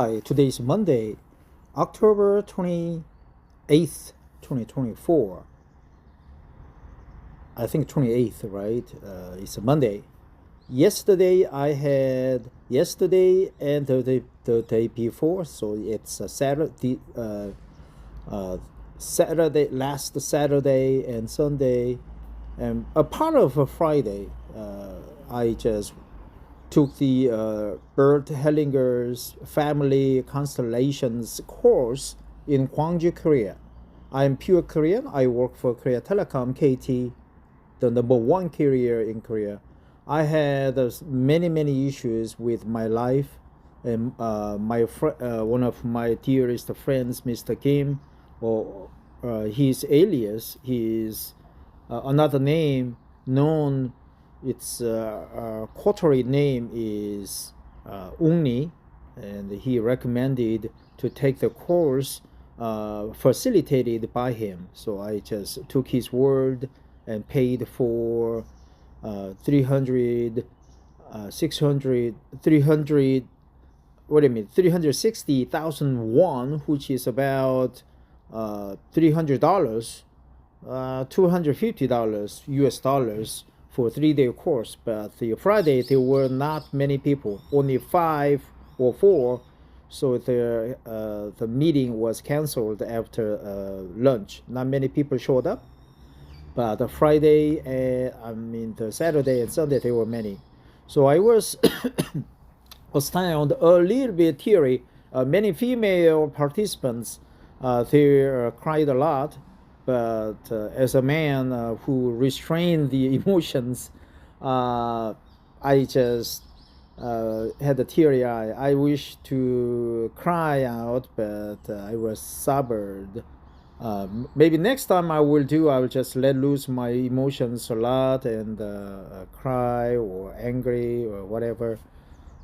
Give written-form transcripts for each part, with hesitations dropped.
Hi, today is Monday, October 28th, 2024. I think 28th, right? It's a Monday. Yesterday and the day before, so it's a Saturday, last Saturday and Sunday, and a part of a Friday. I just took the Bert Hellinger's Family Constellations course in Gwangju, Korea. I'm pure Korean. I work for Korea Telecom, KT, the number one carrier in Korea. I had many issues with my life, and one of my dearest friends, Mr. Kim, or his alias, his another name known. Its quarterly name is Ungni, and he recommended to take the course facilitated by him. So I just took his word and paid for 300, 600, 300, what do you mean, 360,000 won, which is about $300, $250 US dollars for 3-day course. But the Friday there were not many people, only 5 or 4. So the meeting was canceled after lunch. Not many people showed up. But the Friday, the Saturday and Sunday, there were many. So I was astounded a little bit teary. Many female participants, they cried a lot. But as a man who restrained the emotions, I just had a teary eye. I wish to cry out, but I was sobered. Maybe next time I will just let loose my emotions a lot and cry or angry or whatever.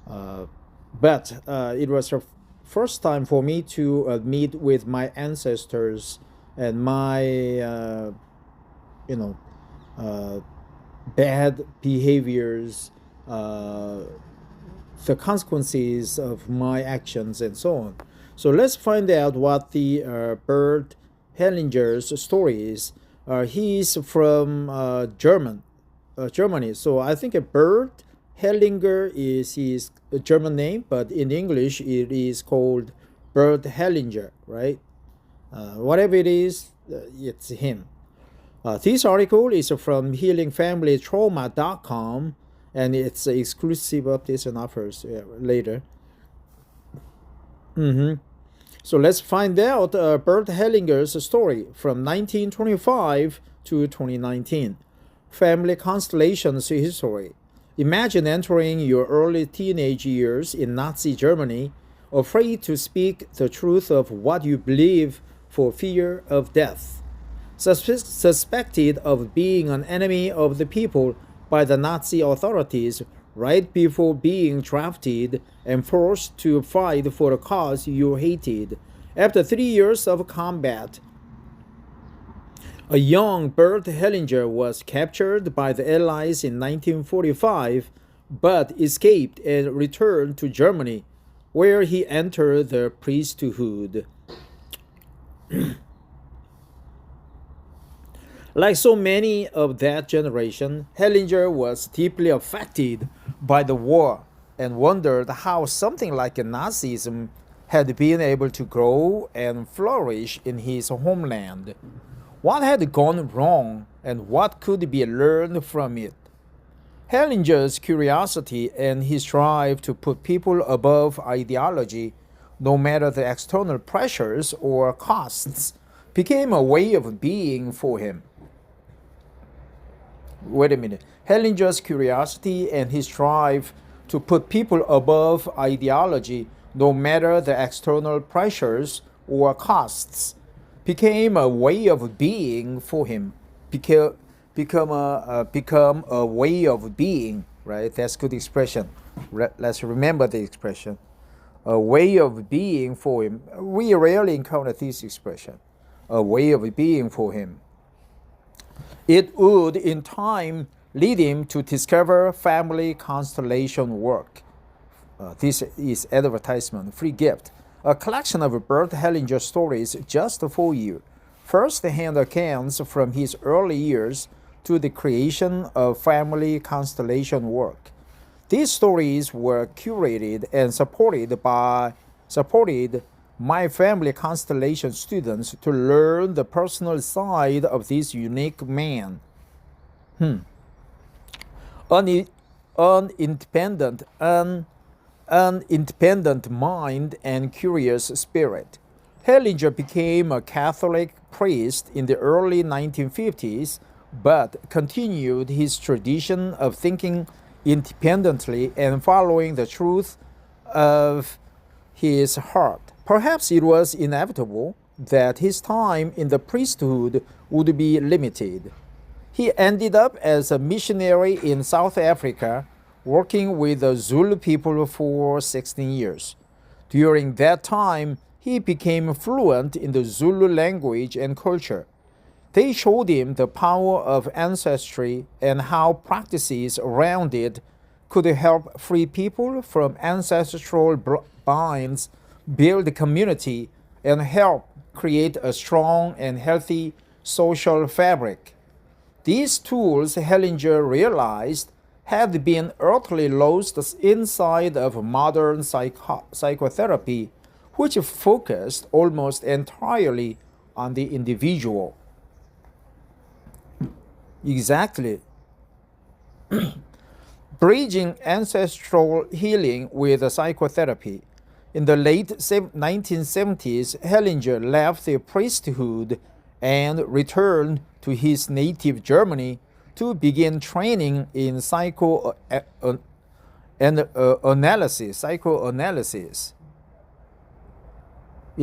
But it was the first time for me to meet with my ancestors and my bad behaviors, the consequences of my actions and so on. So let's find out what the Bert Hellinger's story is. He is from Germany. So I think Bert Hellinger is his German name, but in English it is called Bert Hellinger, right? Whatever it is, it's him. This article is from healingfamilytrauma.com, and it's exclusive updates and offers later. So let's find out Bert Hellinger's story from 1925 to 2019. Family Constellations history. Imagine entering your early teenage years in Nazi Germany, afraid to speak the truth of what you believe for fear of death. Suspected of being an enemy of the people by the Nazi authorities right before being drafted and forced to fight for a cause you hated. After 3 years of combat, a young Bert Hellinger was captured by the Allies in 1945, but escaped and returned to Germany, where he entered the priesthood. Like so many of that generation, Hellinger was deeply affected by the war and wondered how something like Nazism had been able to grow and flourish in his homeland. What had gone wrong and what could be learned from it? Hellinger's curiosity and his drive to put people above ideology, no matter the external pressures or costs, became a way of being for him. Wait a minute. Hellinger's curiosity and his drive to put people above ideology, no matter the external pressures or costs, became a way of being for him. Become a way of being, right? That's good expression. Let's remember the expression. A way of being for him. We rarely encounter this expression. A way of being for him. It would, in time, lead him to discover family constellation work. This is advertisement, free gift. A collection of Bert Hellinger stories just for you. First-hand accounts from his early years to the creation of family constellation work. These stories were curated and supported my family constellation students to learn the personal side of this unique man. An independent mind and curious spirit. Hellinger became a Catholic priest in the early 1950s, but continued his tradition of thinking independently and following the truth of his heart. Perhaps it was inevitable that his time in the priesthood would be limited. He ended up as a missionary in South Africa, working with the Zulu people for 16 years. During that time, he became fluent in the Zulu language and culture. They showed him the power of ancestry and how practices around it could help free people from ancestral binds, build community, and help create a strong and healthy social fabric. These tools, Hellinger realized, had been utterly lost inside of modern psychotherapy, which focused almost entirely on the individual. Exactly. Bridging ancestral healing with psychotherapy. In the late 1970s, Hellinger left the priesthood and returned to his native Germany to begin training in psychoanalysis. In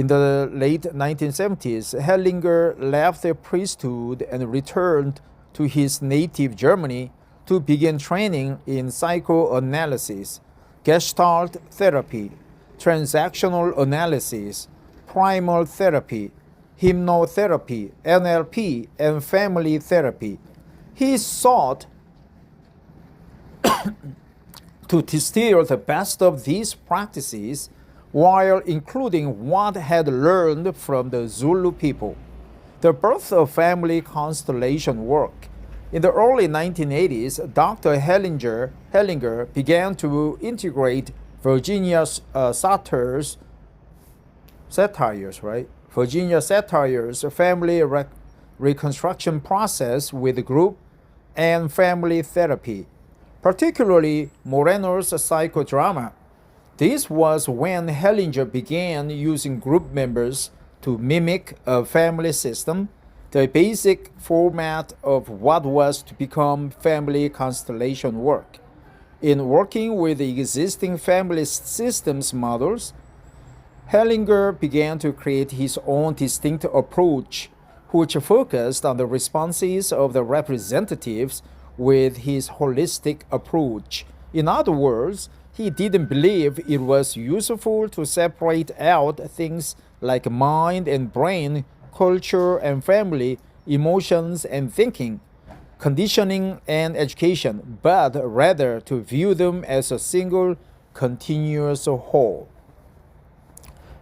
the late 1970s, Hellinger left the priesthood and returned to his native Germany to begin training in psychoanalysis, Gestalt therapy, transactional analysis, primal therapy, hypnotherapy, NLP, and family therapy. He sought to distill the best of these practices while including what had learned from the Zulu people. The birth of family constellation work. In the early 1980s, Dr. Hellinger began to integrate Virginia Satier's family reconstruction process with group and family therapy, particularly Moreno's psychodrama. This was when Hellinger began using group members to mimic a family system, the basic format of what was to become family constellation work. In working with the existing family systems models, Hellinger began to create his own distinct approach, which focused on the responses of the representatives with his holistic approach. In other words, he didn't believe it was useful to separate out things like mind and brain, culture and family, emotions and thinking, conditioning and education, but rather to view them as a single, continuous whole.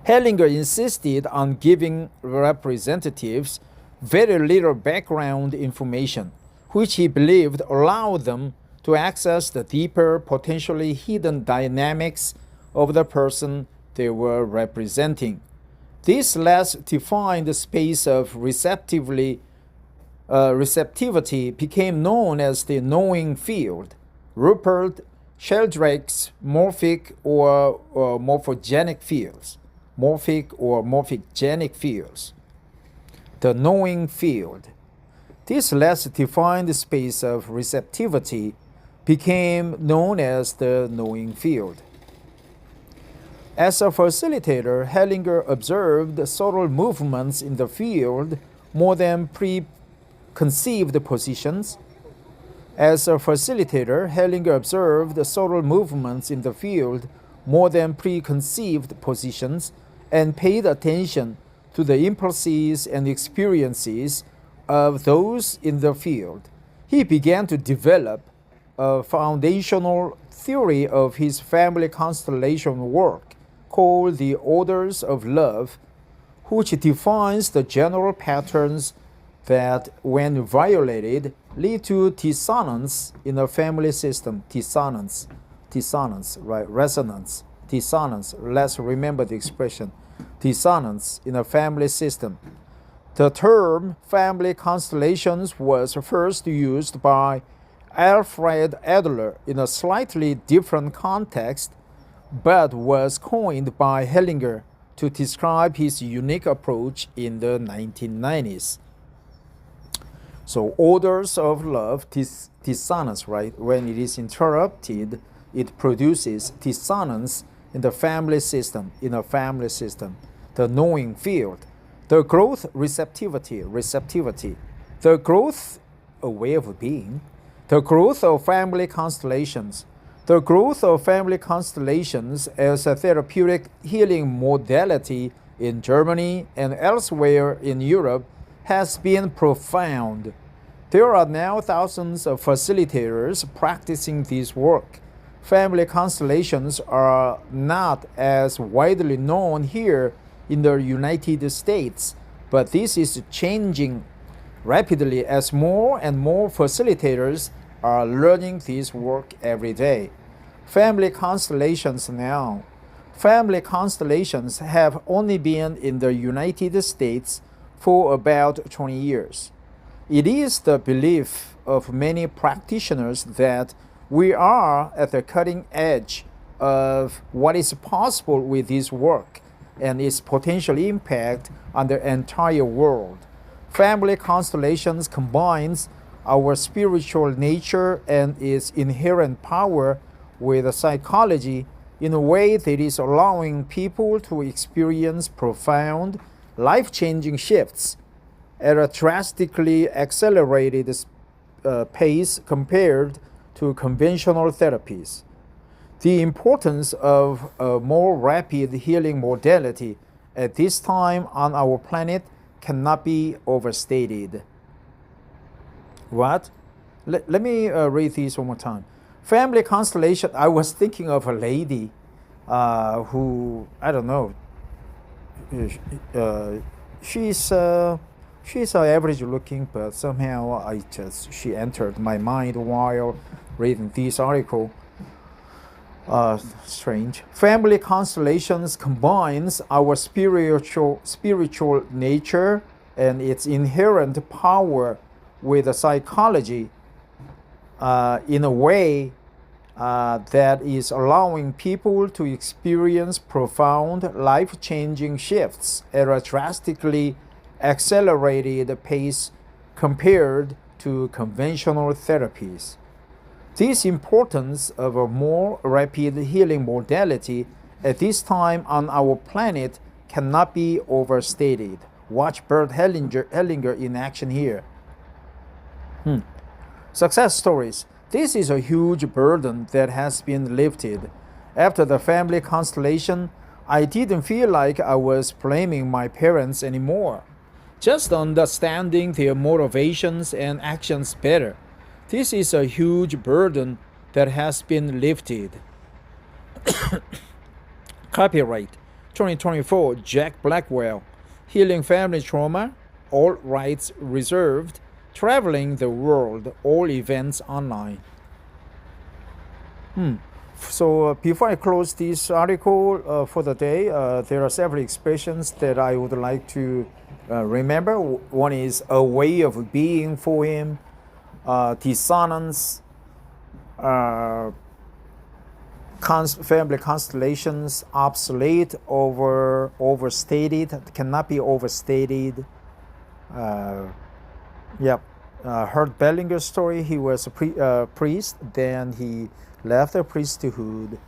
Hellinger insisted on giving representatives very little background information, which he believed allowed them to access the deeper, potentially hidden dynamics of the person they were representing. This less defined space of receptivity became known as the knowing field. Rupert Sheldrake's morphic or morphogenic fields. The knowing field. This less defined space of receptivity became known as the knowing field. As a facilitator, Hellinger observed subtle movements in the field more than preconceived positions. As a facilitator, Hellinger observed subtle movements in the field more than preconceived positions and paid attention to the impulses and experiences of those in the field. He began to develop a foundational theory of his family constellation work called the Orders of Love, which defines the general patterns that, when violated, lead to dissonance in a family system. Dissonance, right? Resonance, dissonance. Let's remember the expression. Dissonance in a family system. The term family constellations was first used by Alfred Adler in a slightly different context, but was coined by Hellinger to describe his unique approach in the 1990s. So orders of love, dissonance, right? When it is interrupted, it produces dissonance in the family system, the knowing field. The growth, receptivity, the growth, a way of being, the growth of family constellations. The growth of family constellations as a therapeutic healing modality in Germany and elsewhere in Europe has been profound. There are now thousands of facilitators practicing this work. Family constellations are not as widely known here in the United States, but this is changing rapidly as more and more facilitators are learning this work every day. Family constellations have only been in the United States for about 20 years. It is the belief of many practitioners that we are at the cutting edge of what is possible with this work and its potential impact on the entire world. Family constellations combines our spiritual nature and its inherent power with psychology in a way that is allowing people to experience profound, life-changing shifts at a drastically accelerated pace compared to conventional therapies. The importance of a more rapid healing modality at this time on our planet cannot be overstated. What? Let me read this one more time. Family constellation, I was thinking of a lady who, I don't know, she's average looking, but somehow she entered my mind while reading this article. Strange. Family constellations combines our spiritual nature and its inherent power with the psychology in a way that is allowing people to experience profound, life-changing shifts at a drastically accelerated pace compared to conventional therapies. This importance of a more rapid healing modality at this time on our planet cannot be overstated. Watch Bert Hellinger in action here. Success stories. This is a huge burden that has been lifted. After the family constellation, I didn't feel like I was blaming my parents anymore, just understanding their motivations and actions better. This is a huge burden that has been lifted. Copyright 2024 Jack Blackwell. Healing Family Trauma, all rights reserved. Traveling the world, all events online. So before I close this article for the day, there are several expressions that I would like to remember. One is a way of being for him, dissonance, family constellations, obsolete, overstated, cannot be overstated. Heard Hellinger's story. He was a priest, then he left the priesthood,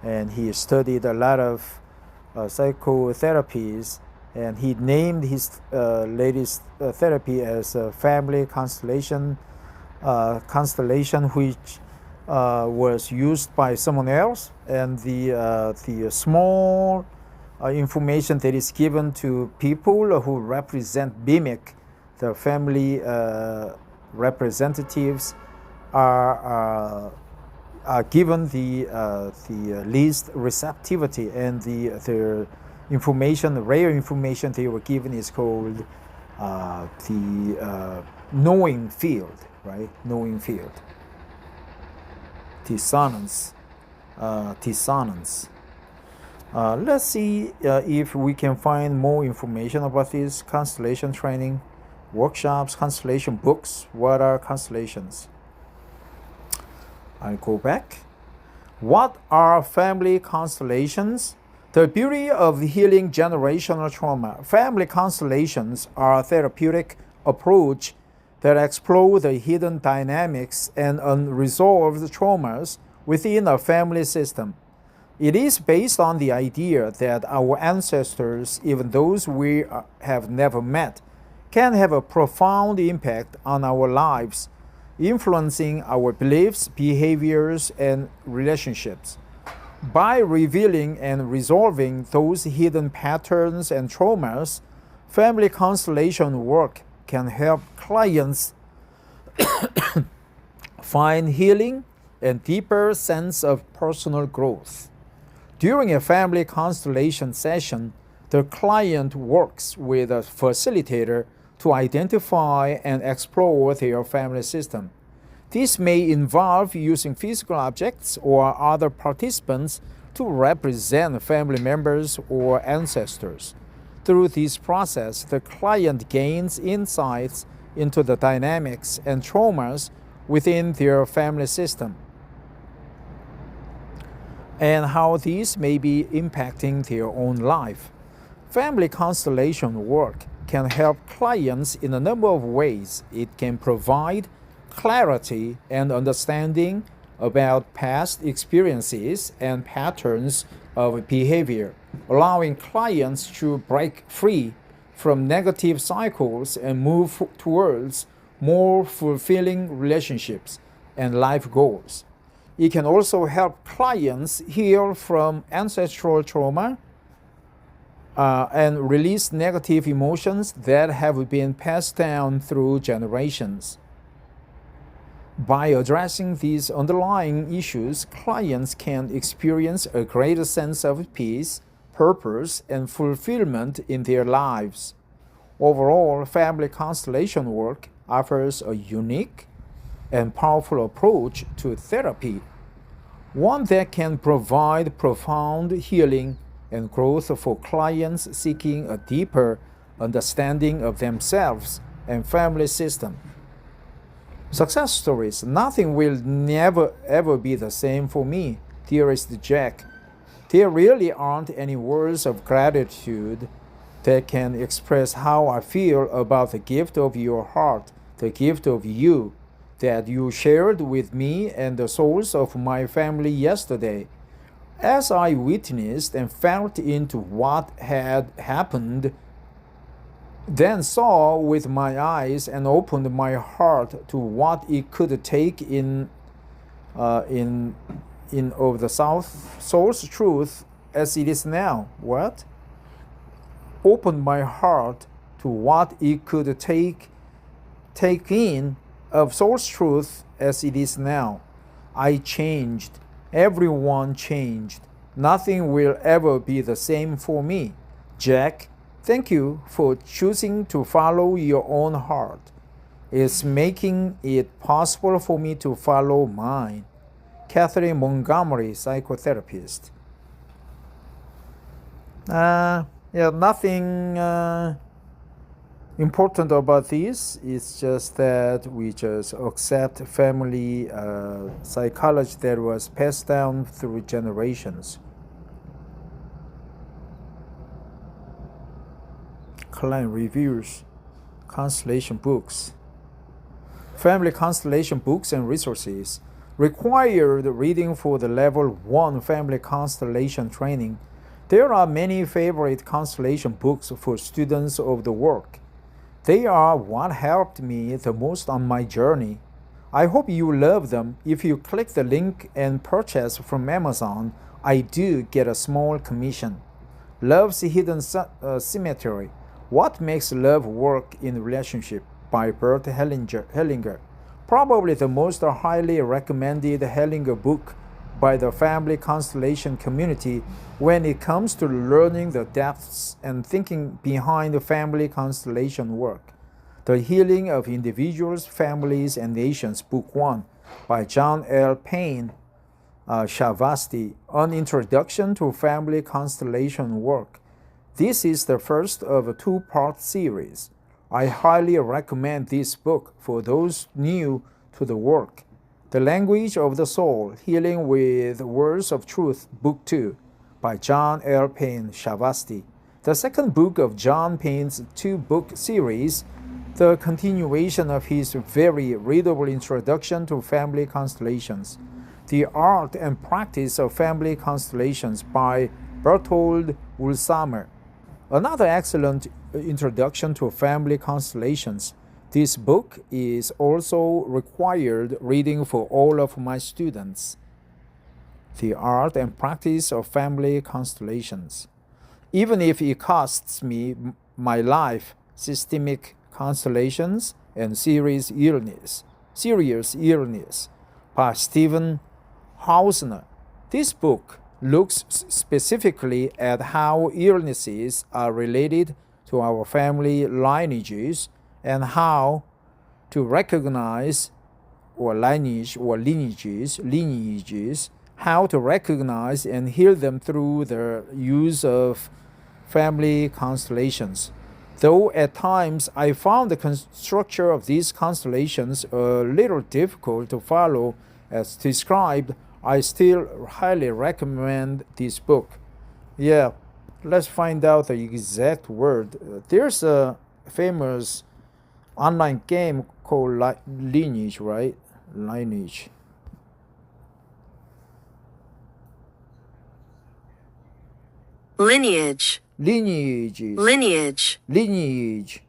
and he studied a lot of psychotherapies, and he named his latest therapy as a family constellation, which was used by someone else, and the small information that is given to people who mimic the family representatives are given the least receptivity, and the information, the rare information they were given is called the knowing field, right? Knowing field. Dissonance. Dissonance. Let's see if we can find more information about this constellation training, workshops, constellation books. What are constellations? I'll go back. What are family constellations? The beauty of healing generational trauma. Family constellations are a therapeutic approach that explore the hidden dynamics and unresolved traumas within a family system. It is based on the idea that our ancestors, even those we have never met, can have a profound impact on our lives, influencing our beliefs, behaviors, and relationships. By revealing and resolving those hidden patterns and traumas, family constellation work can help clients find healing and deeper sense of personal growth. During a family constellation session, the client works with a facilitator to identify and explore their family system. This may involve using physical objects or other participants to represent family members or ancestors. Through this process, the client gains insights into the dynamics and traumas within their family system and how these may be impacting their own life. Family constellation work can help clients in a number of ways. It can provide clarity and understanding about past experiences and patterns of behavior, allowing clients to break free from negative cycles and move towards more fulfilling relationships and life goals. It can also help clients heal from ancestral trauma and release negative emotions that have been passed down through generations. By addressing these underlying issues, clients can experience a greater sense of peace, purpose, and fulfillment in their lives. Overall, family constellation work offers a unique and powerful approach to therapy, one that can provide profound healing and growth for clients seeking a deeper understanding of themselves and family system. Success stories. Nothing will never ever be the same for me, dearest Jack. There really aren't any words of gratitude that can express how I feel about the gift of your heart, the gift of you that you shared with me and the souls of my family yesterday. As I witnessed and felt into what had happened, then saw with my eyes and opened my heart to what it could take in of the soul's truth as it is now. What? Opened my heart to what it could take in of soul's truth as it is now. I changed. Everyone changed. Nothing will ever be the same for me. Jack, thank you for choosing to follow your own heart. It's making it possible for me to follow mine. Catherine Montgomery, psychotherapist. Nothing important about this. It's just that we just accept family psychology that was passed down through generations. Client reviews, constellation books. Family constellation books and resources. Required reading for the Level 1 Family Constellation Training. There are many favorite constellation books for students of the work. They are what helped me the most on my journey. I hope you love them. If you click the link and purchase from Amazon, I do get a small commission. Love's Hidden Symmetry. What Makes Love Work in Relationship by Bert Hellinger. Probably the most highly recommended Hellinger book by the family constellation community when it comes to learning the depths and thinking behind the family constellation work. The Healing of Individuals, Families, and Nations, Book 1 by John L. Payne Shavasti, An Introduction to Family Constellation Work. This is the first of a two-part series. I highly recommend this book for those new to the work. The Language of the Soul, Healing with Words of Truth, Book 2 by John L. Payne Shavasti. The second book of John Payne's two-book series, the continuation of his very readable introduction to family constellations. The Art and Practice of Family Constellations by Bertold Ulsamer. Another excellent introduction to family constellations. This book is also required reading for all of my students. The Art and Practice of Family Constellations. Even if it costs me my life, Systemic Constellations and Serious Illness by Stephen Hausner. This book looks specifically at how illnesses are related to our family lineages and how to recognize lineages, how to recognize and heal them through the use of family constellations. Though at times I found the structure of these constellations a little difficult to follow as described, I still highly recommend this book. Yeah, let's find out the exact word. There's a famous online game called Lineage, right? Lineage. Lineage. Lineages. Lineage. Lineage.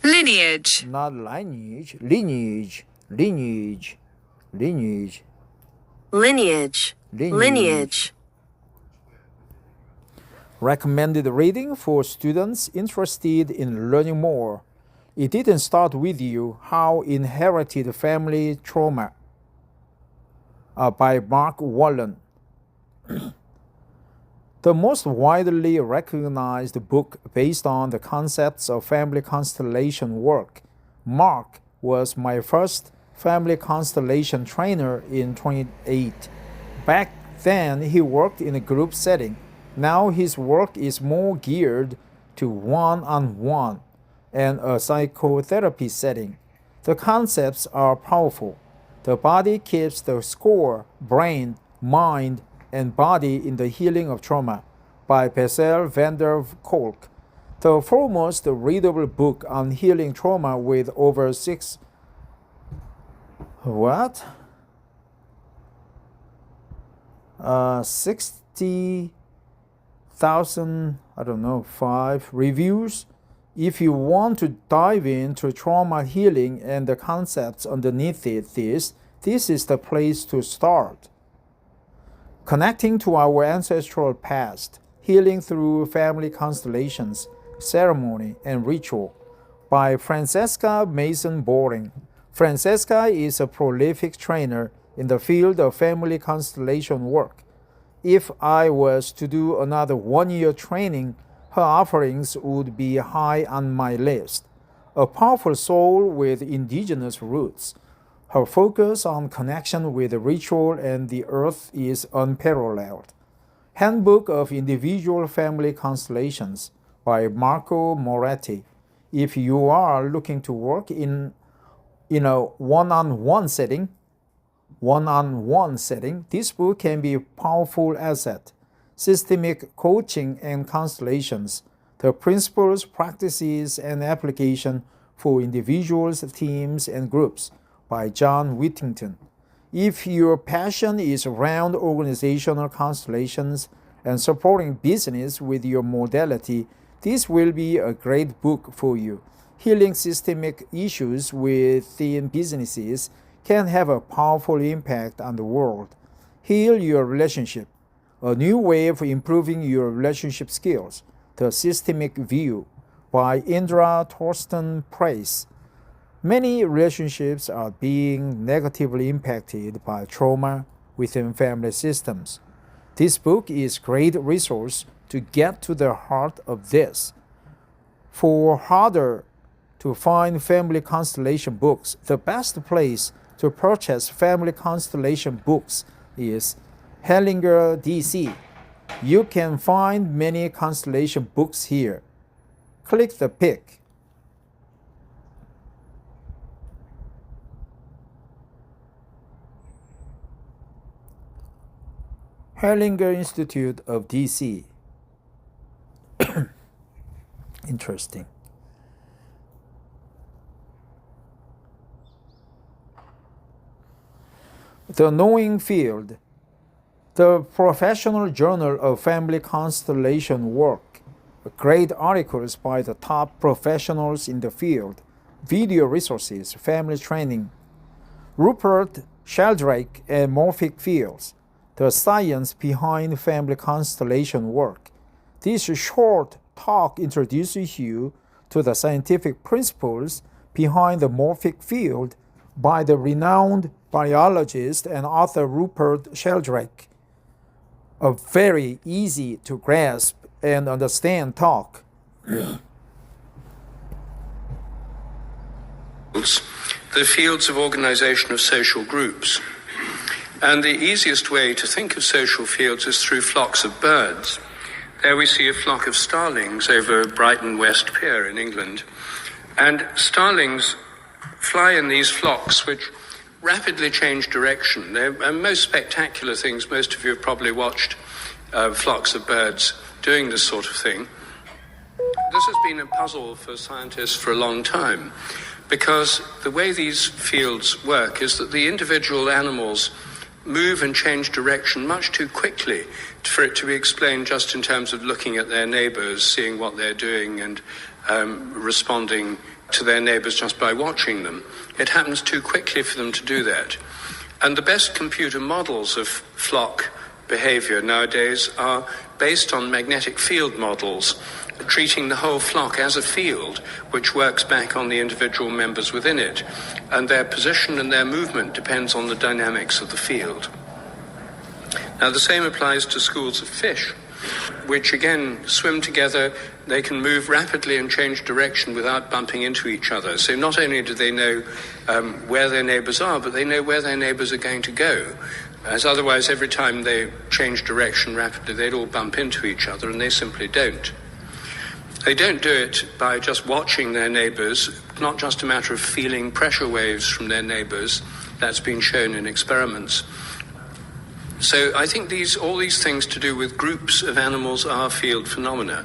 Lineage. Not lineage. Lineage. Lineage. Lineage. Lineage. Lineage. Recommended reading for students interested in learning more. It didn't start with you. How Inherited Family Trauma by Mark Wallen. The most widely recognized book based on the concepts of family constellation work. Mark was my first family constellation trainer in 2008. Back then, he worked in a group setting. Now his work is more geared to one-on-one and a psychotherapy setting. The concepts are powerful. The body keeps the score, brain, mind, and body in the healing of trauma by Bessel van der Kolk, the foremost readable book on healing trauma with over 60,000, 5 reviews. If you want to dive into trauma healing and the concepts underneath it, this is the place to start. Connecting to our ancestral past, healing through family constellations, ceremony, and ritual by Francesca Mason Boring. Francesca is a prolific trainer in the field of family constellation work. If I was to do another one-year training, her offerings would be high on my list. A powerful soul with indigenous roots. Her focus on connection with the ritual and the earth is unparalleled. Handbook of Individual Family Constellations by Marco Moretti. If you are looking to work in a one-on-one setting, this book can be a powerful asset. Systemic Coaching and Constellations, the Principles, Practices, and Application for Individuals, Teams, and Groups by John Whittington. If your passion is around organizational constellations and supporting business with your modality, this will be a great book for you. Healing systemic issues within businesses can have a powerful impact on the world. Heal your relationship. A new way of improving your relationship skills. The Systemic View by Indra Torsten Price. Many relationships are being negatively impacted by trauma within family systems. This book is a great resource to get to the heart of this. For harder to find family constellation books, the best place to purchase family constellation books is Hellinger, DC. You can find many constellation books here. Click the pick. Hellinger Institute of DC. Interesting. The Knowing Field. The Professional Journal of Family Constellation Work. Great articles by the top professionals in the field. Video resources, family training. Rupert Sheldrake and Morphic Fields. The science behind family constellation work. This short talk introduces you to the scientific principles behind the morphic field by the renowned biologist and author Rupert Sheldrake. A very easy to grasp and understand talk. The fields of organization of social groups. And the easiest way to think of social fields is through flocks of birds. There we see a flock of starlings over Brighton West Pier in England. And starlings fly in these flocks which rapidly change direction. They're most spectacular things. Most of you have probably watched flocks of birds doing this sort of thing. This has been a puzzle for scientists for a long time, because the way these fields work is that the individual animals move and change direction much too quickly for it to be explained just in terms of looking at their neighbors, seeing what they're doing, and responding to their neighbors just by watching them. It happens too quickly for them to do that. And the best computer models of flock behavior nowadays are based on magnetic field models, treating the whole flock as a field which works back on the individual members within it, and their position and their movement depends on the dynamics of the field. Now the same applies to schools of fish, which again swim together. They can move rapidly and change direction without bumping into each other. So not only do they know where their neighbors are, but they know where their neighbors are going to go. As otherwise, every time they change direction rapidly, they'd all bump into each other, and they simply don't. They don't do it by just watching their neighbors, not just a matter of feeling pressure waves from their neighbors. That's been shown in experiments. So I think all these things to do with groups of animals are field phenomena.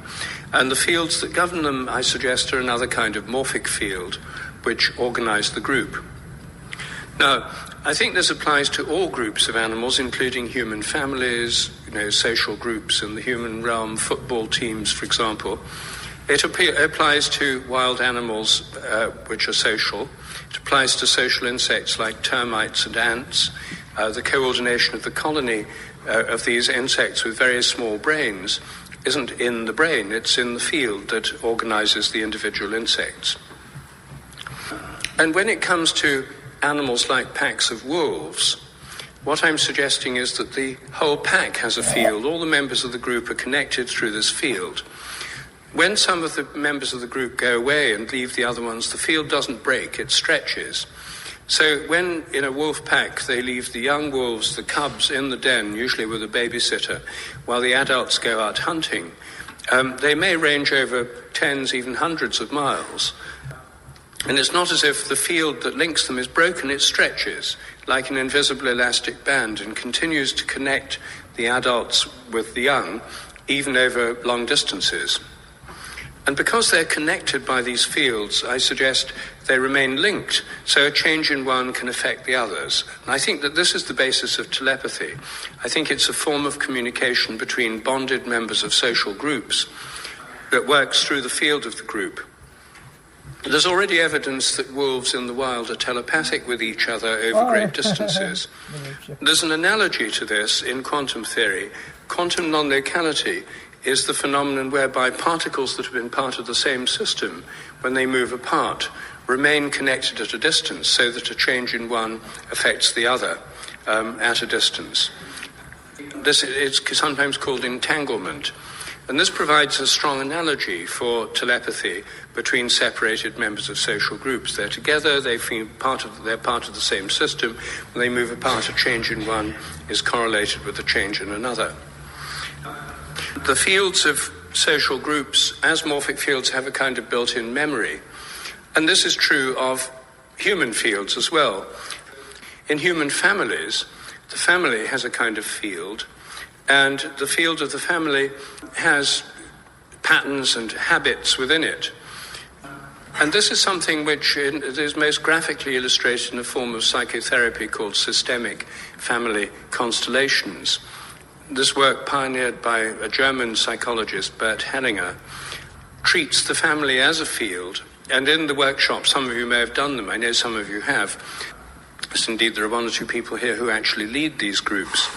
And the fields that govern them, I suggest, are another kind of morphic field, which organize the group. Now, I think this applies to all groups of animals, including human families, social groups in the human realm, football teams, for example. It applies to wild animals, which are social. It applies to social insects like termites and ants. The coordination of the colony of these insects with very small brains isn't in the brain, it's in the field that organizes the individual insects. And when it comes to animals like packs of wolves, what I'm suggesting is that the whole pack has a field. All the members of the group are connected through this field. When some of the members of the group go away and leave the other ones, the field doesn't break, it stretches. So when in a wolf pack they leave the young wolves, the cubs, in the den, usually with a babysitter, while the adults go out hunting, they may range over tens, even hundreds of miles. And it's not as if the field that links them is broken, it stretches like an invisible elastic band and continues to connect the adults with the young, even over long distances. And because they're connected by these fields, I suggest they remain linked, so a change in one can affect the others. And I think that this is the basis of telepathy. I think it's a form of communication between bonded members of social groups that works through the field of the group. There's already evidence that wolves in the wild are telepathic with each other over great distances. There's an analogy to this in quantum theory. Quantum non-locality is the phenomenon whereby particles that have been part of the same system, when they move apart, remain connected at a distance so that a change in one affects the other at a distance. This is sometimes called entanglement. And this provides a strong analogy for telepathy between separated members of social groups. They're together, they're part of the same system. When they move apart, a change in one is correlated with a change in another. The fields of social groups, as morphic fields, have a kind of built-in memory. And this is true of human fields as well. In human families, the family has a kind of field, and the field of the family has patterns and habits within it. And this is something which is most graphically illustrated in a form of psychotherapy called systemic family constellations. This work, pioneered by a German psychologist, Bert Hellinger, treats the family as a field. And in the workshop, some of you may have done them. I know some of you have. Yes, indeed, there are one or two people here who actually lead these groups.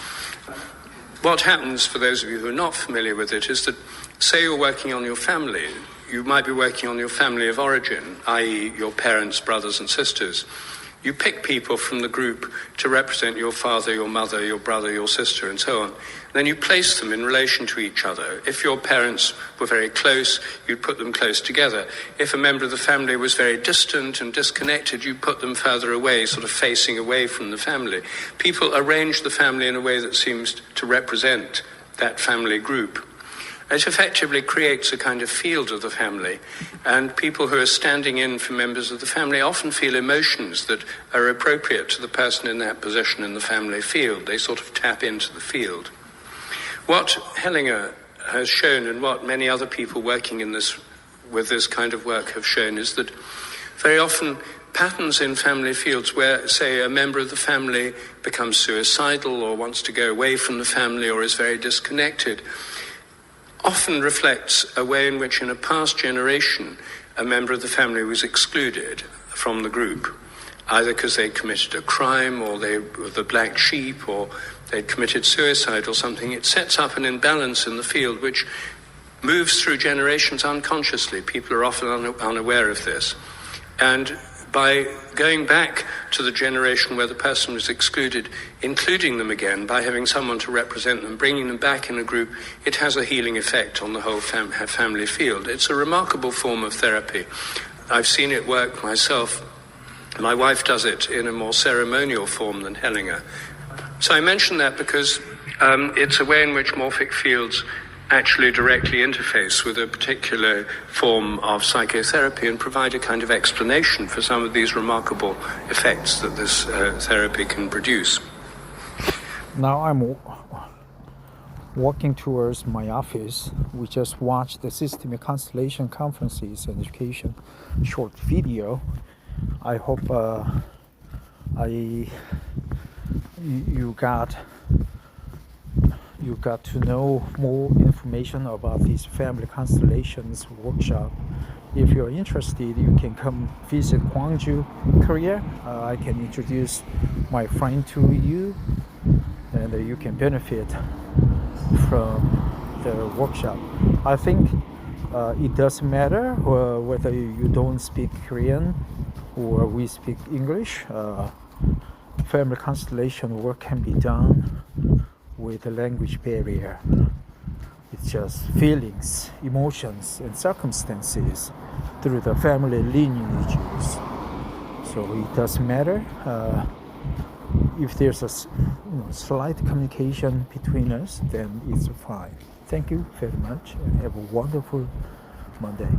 What happens, for those of you who are not familiar with it, is that, say you're working on your family, you might be working on your family of origin, i.e. your parents, brothers and sisters. You pick people from the group to represent your father, your mother, your brother, your sister, and so on. Then you place them in relation to each other. If your parents were very close, you'd put them close together. If a member of the family was very distant and disconnected, you'd put them further away, sort of facing away from the family. People arrange the family in a way that seems to represent that family group. It effectively creates a kind of field of the family, and people who are standing in for members of the family often feel emotions that are appropriate to the person in that position in the family field. They sort of tap into the field. What Hellinger has shown, and what many other people working with this kind of work have shown, is that very often patterns in family fields where, say, a member of the family becomes suicidal or wants to go away from the family or is very disconnected, often reflects a way in which in a past generation a member of the family was excluded from the group, either because they committed a crime or they were the black sheep or they'd committed suicide or something. It sets up an imbalance in the field which moves through generations unconsciously. People are often unaware of this. And by going back to the generation where the person was excluded, including them again, by having someone to represent them, bringing them back in a group, it has a healing effect on the whole family field. It's a remarkable form of therapy. I've seen it work myself. My wife does it in a more ceremonial form than Hellinger. So I mention that because it's a way in which morphic fields actually directly interface with a particular form of psychotherapy and provide a kind of explanation for some of these remarkable effects that this therapy can produce. Now I'm walking towards my office. We just watched the Systemic Constellation Conferences and Education short video. I hope you got to know more information about this Family Constellations workshop. If you're interested, you can come visit Gwangju, Korea. I can introduce my friend to you, and you can benefit from the workshop. I think it doesn't matter whether you don't speak Korean or we speak English. Family constellation work can be done with a language barrier. It's just feelings, emotions, and circumstances through the family lineages. So it doesn't matter if there's a slight communication between us, then it's fine. Thank you very much and have a wonderful Monday.